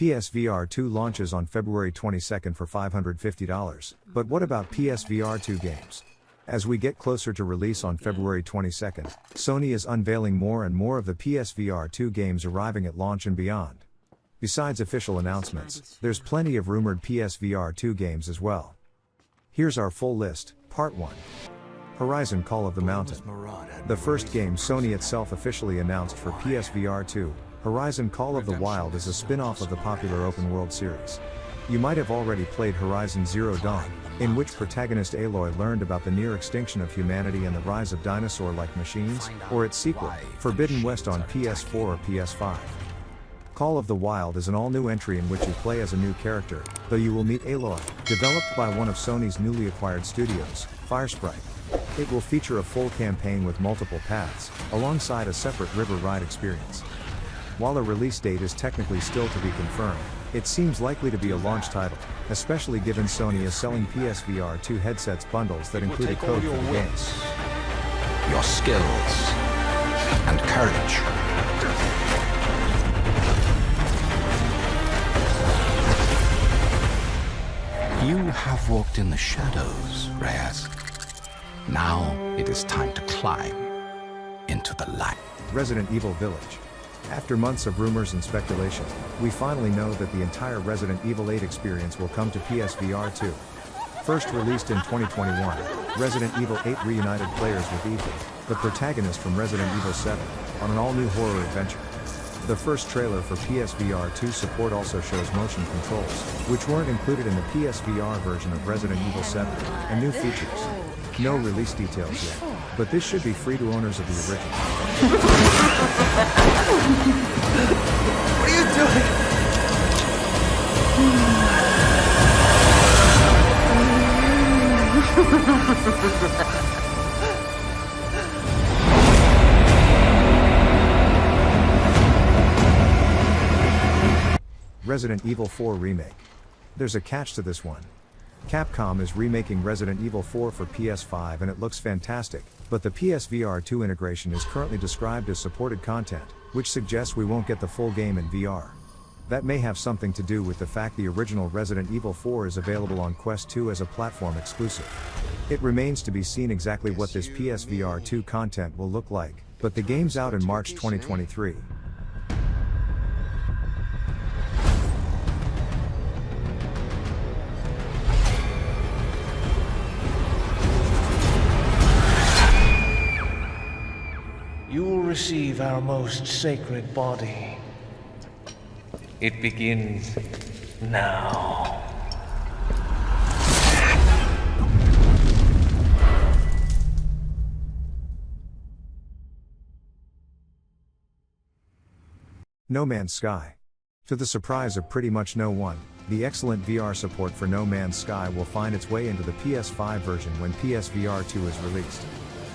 PSVR2 launches on February 22 for $550. But what about PSVR2 games? As we get closer to release on February 22, Sony is unveiling more and more of the PSVR2 games arriving at launch and beyond. Besides official announcements, there's plenty of rumored PSVR2 games as well. Here's our full list. Part 1. Horizon Call of the Mountain. The first game Sony itself officially announced for PSVR2, Horizon Call of the Wild, is a spin-off of the popular open-world series. You might have already played Horizon Zero Dawn, in which protagonist Aloy learned about the near extinction of humanity and the rise of dinosaur-like machines, or its sequel, Forbidden West on PS4 or PS5. Call of the Wild is an all-new entry in which you play as a new character, though you will meet Aloy, developed by one of Sony's newly acquired studios, Firesprite. It will feature a full campaign with multiple paths, alongside a separate river ride experience. While a release date is technically still to be confirmed, it seems likely to be a launch title, especially given Sony is selling PSVR2 headsets bundles that include a code for the game. Your skills and courage. You have walked in the shadows, Reyes. Now it is time to climb into the light. Resident Evil Village. After months of rumors and speculation, we finally know that the entire Resident Evil 8 experience will come to PSVR2. First released in 2021, Resident Evil 8 reunited players with Ethan, the protagonist from Resident Evil 7, on an all-new horror adventure. The first trailer for PSVR2 support also shows motion controls, which weren't included in the PSVR version of Resident Evil 7, and new features. No release details yet, but this should be free to owners of the original. What are you doing? Resident Evil 4 Remake. There's a catch to this one. Capcom is remaking Resident Evil 4 for PS5 and it looks fantastic, but the PSVR2 integration is currently described as supported content, which suggests we won't get the full game in VR. That may have something to do with the fact the original Resident Evil 4 is available on Quest 2 as a platform exclusive. It remains to be seen exactly what this PSVR2 content will look like, but the game's out in March 2023. You will receive our most sacred body. It begins now. No Man's Sky. To the surprise of pretty much no one, the excellent VR support for No Man's Sky will find its way into the PS5 version when PSVR2 is released.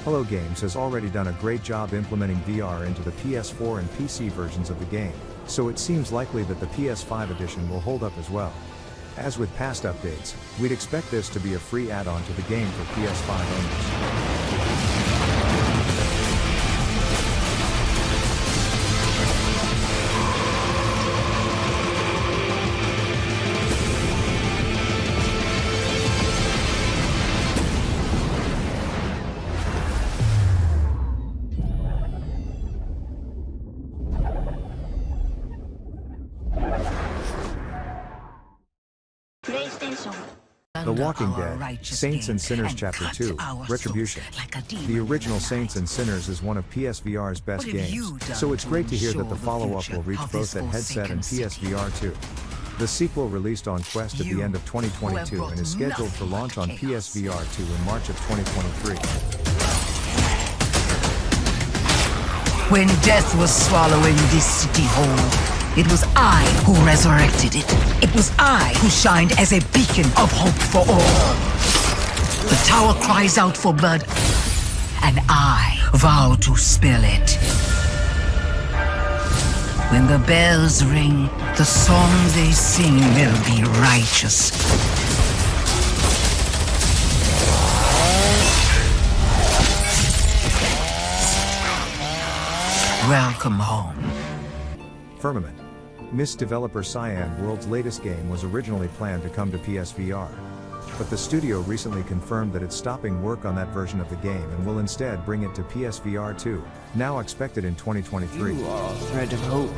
Hello Games has already done a great job implementing VR into the PS4 and PC versions of the game, so it seems likely that the PS5 edition will hold up as well. As with past updates, we'd expect this to be a free add-on to the game for PS5 owners. The Walking Dead, Saints and Sinners Chapter 2, Retribution. The original Saints and Sinners is one of PSVR's best games, so it's great to hear that the follow-up will reach both at headset and PSVR2. The sequel released on Quest at the end of 2022 and is scheduled for launch on PSVR2 in March of 2023. When death was swallowing this city whole, it was I who resurrected it. It was I who shined as a beacon of hope for all. The tower cries out for blood, and I vow to spill it. When the bells ring, the song they sing will be righteous. Welcome home. Firmament. Myst developer Cyan World's latest game was originally planned to come to PSVR. But the studio recently confirmed that it's stopping work on that version of the game and will instead bring it to PSVR2, now expected in 2023. You are a thread of hope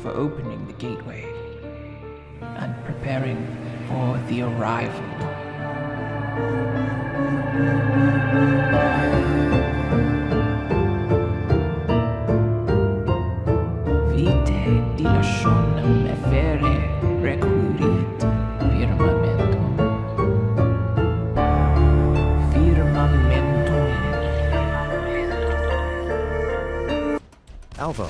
for opening the gateway and preparing for the arrival. Vite dilationem effere requirit firmamentum. Alvo.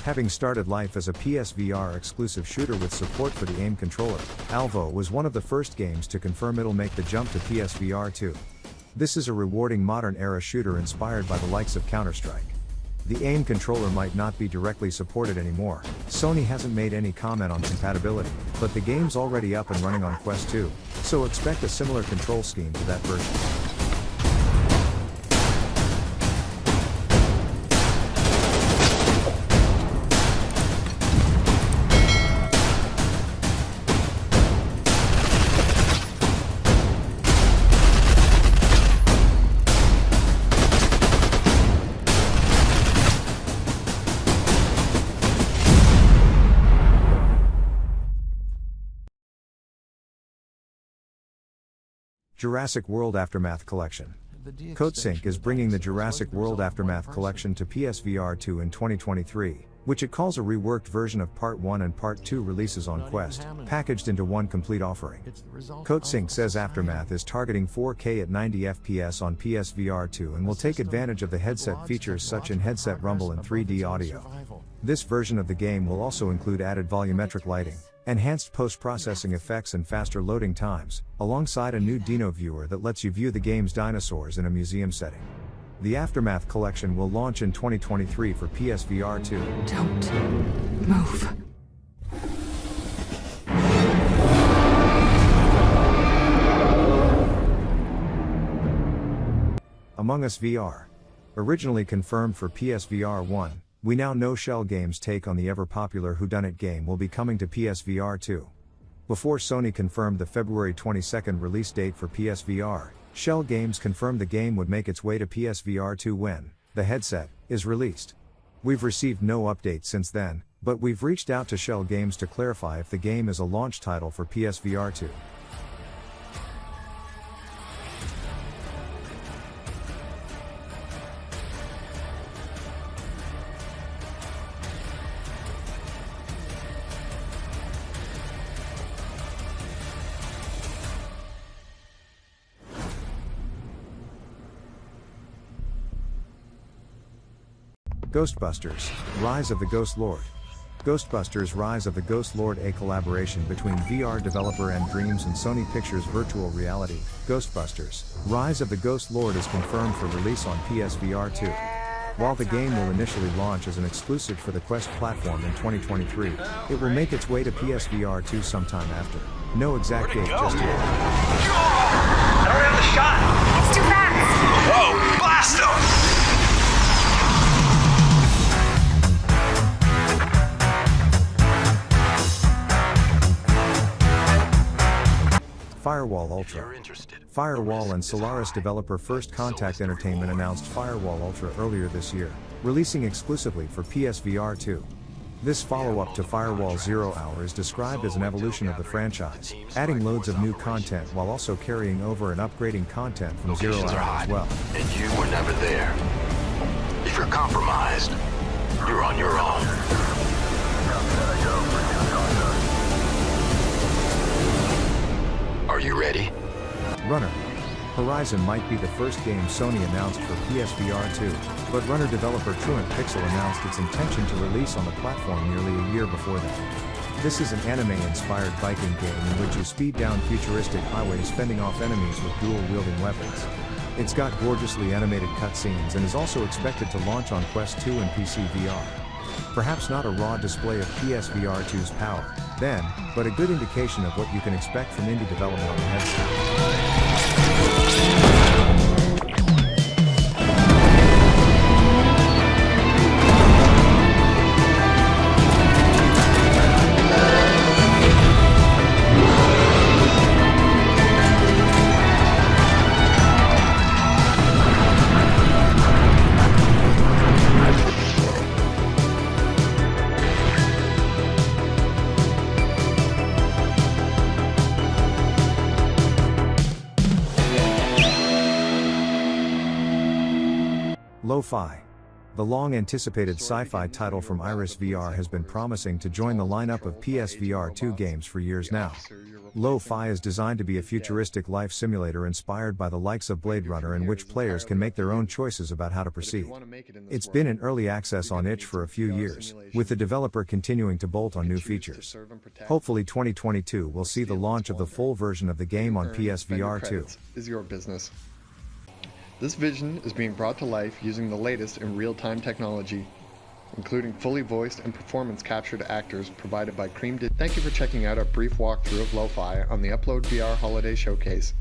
Having started life as a PSVR exclusive shooter with support for the aim controller, Alvo was one of the first games to confirm it'll make the jump to PSVR 2. This is a rewarding modern-era shooter inspired by the likes of Counter-Strike. The aim controller might not be directly supported anymore. Sony hasn't made any comment on compatibility, but the game's already up and running on Quest 2, so expect a similar control scheme to that version. Jurassic World Aftermath Collection. Coatsink is bringing the Jurassic World Aftermath Collection to PSVR 2 in 2023, which it calls a reworked version of Part 1 and Part 2 releases on Quest, packaged into one complete offering. Coatsink says Aftermath is targeting 4K at 90 FPS on PSVR 2 and will take advantage of the headset features such as headset rumble and 3D audio. This version of the game will also include added volumetric lighting, enhanced post-processing effects and faster loading times, alongside a new Dino viewer that lets you view the game's dinosaurs in a museum setting. The Aftermath collection will launch in 2023 for PSVR 2. Don't move. Among Us VR. Originally confirmed for PSVR 1, we now know Shell Games' take on the ever-popular Whodunit game will be coming to PSVR 2. Before Sony confirmed the February 22nd release date for PSVR, Shell Games confirmed the game would make its way to PSVR 2 when the headset is released. We've received no update since then, but we've reached out to Shell Games to clarify if the game is a launch title for PSVR 2. Ghostbusters, Rise of the Ghost Lord. Ghostbusters Rise of the Ghost Lord, a collaboration between VR developer and Dreams and Sony Pictures Virtual Reality. Ghostbusters, Rise of the Ghost Lord is confirmed for release on PSVR 2. While the game will initially launch as an exclusive for the Quest platform in 2023, it will make its way to PSVR 2 sometime after. No exact date just yet. I don't have the shot! It's too fast! Whoa! Blast him! Firewall Ultra. Firewall and Solaris developer First Contact Entertainment announced Firewall Ultra earlier this year, releasing exclusively for PSVR 2. This follow-up to Firewall 0 Hour is described as an evolution of the franchise, adding loads of new content while also carrying over and upgrading content from 0 Hour as well. And you were never there. If you're compromised, you're on your own. Are you ready? Runner. Horizon might be the first game Sony announced for PSVR 2, but Runner developer Truant Pixel announced its intention to release on the platform nearly a year before that. This is an anime-inspired biking game in which you speed down futuristic highways fending off enemies with dual-wielding weapons. It's got gorgeously animated cutscenes and is also expected to launch on Quest 2 and PC VR. Perhaps not a raw display of PSVR 2's power, then, but a good indication of what you can expect from indie development on the headset. Lo-Fi. The long-anticipated sci-fi title from Iris VR has been promising to join the lineup of PSVR2 games for years now. Lo-Fi is designed to be a futuristic life simulator inspired by the likes of Blade Runner, in which players can make their own choices about how to proceed. It's been in early access on itch for a few years, with the developer continuing to bolt on new features. Hopefully 2022 will see the launch of the full version of the game on PSVR2. Is your business. This vision is being brought to life using the latest in real-time technology, including fully voiced and performance-captured actors provided by Cream. Thank you for checking out our brief walkthrough of Lo-Fi on the Upload VR Holiday Showcase.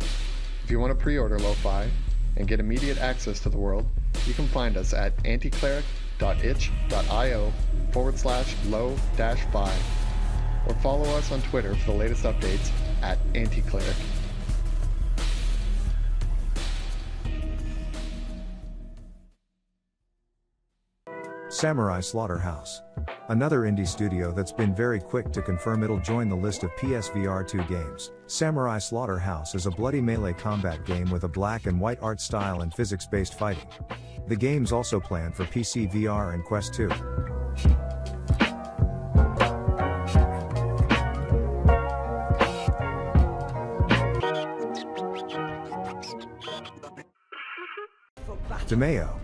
If you want to pre-order Lo-Fi and get immediate access to the world, you can find us at anticleric.itch.io/lo-fi, or follow us on Twitter for the latest updates at anticleric. Samurai Slaughterhouse. Another indie studio that's been very quick to confirm it'll join the list of PSVR2 games. Samurai Slaughterhouse is a bloody melee combat game with a black and white art style and physics-based fighting. The game's also planned for PC VR and Quest 2. Demeo.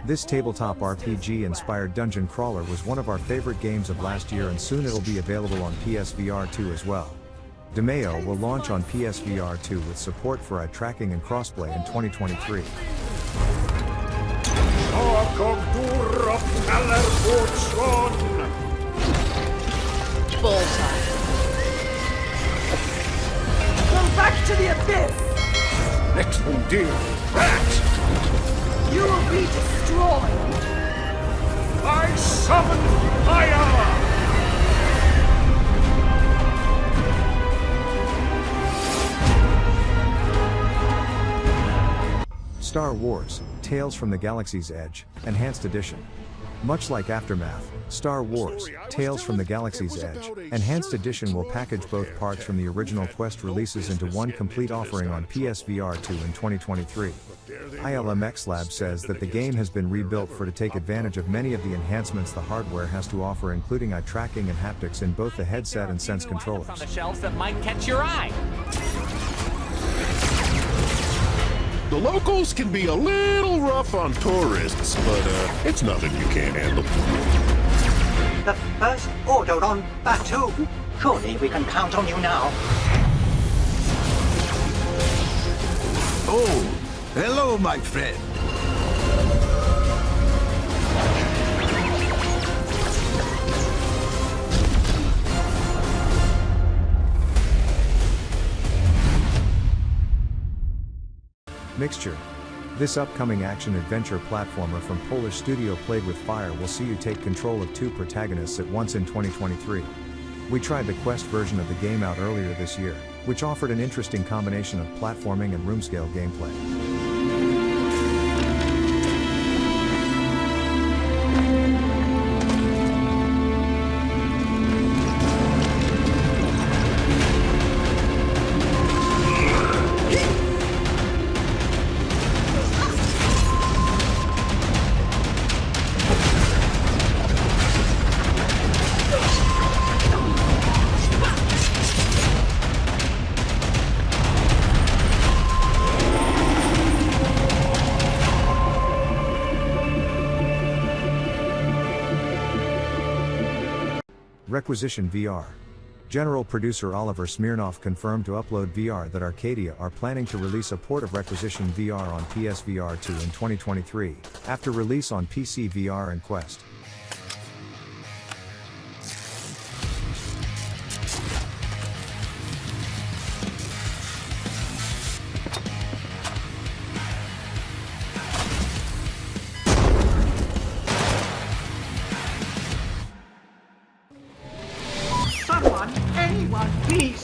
This tabletop RPG-inspired dungeon crawler was one of our favorite games of last year, and soon it'll be available on PSVR2 as well. Demeo will launch on PSVR2 with support for eye tracking and crossplay in 2023. Bullseye. Come back to the abyss! Let them deal with that! You will be destroyed! I summon fire! Star Wars: Tales from the Galaxy's Edge, Enhanced Edition. Much like Aftermath, Star Wars: Tales from the Galaxy's Edge, Enhanced Edition will package both parts from the original Quest releases into one complete offering on PSVR2 in 2023. ILMX Lab says that the game has been rebuilt to take advantage of many of the enhancements the hardware has to offer, including eye tracking and haptics in both the headset and Sense controllers. On the shelves that might catch your eye. The locals can be a little rough on tourists, but it's nothing you can't handle. The first order on Batu. Surely we can count on you now. Oh, hello, my friend. Mixture. This upcoming action-adventure platformer from Polish studio Played with Fire will see you take control of two protagonists at once in 2023. We tried the Quest version of the game out earlier this year, which offered an interesting combination of platforming and room-scale gameplay. Requisition VR. General producer Oliver Smirnoff confirmed to Upload VR that Arcadia are planning to release a port of Requisition VR on PSVR2 in 2023, after release on PC VR and Quest. Someone, anyone, please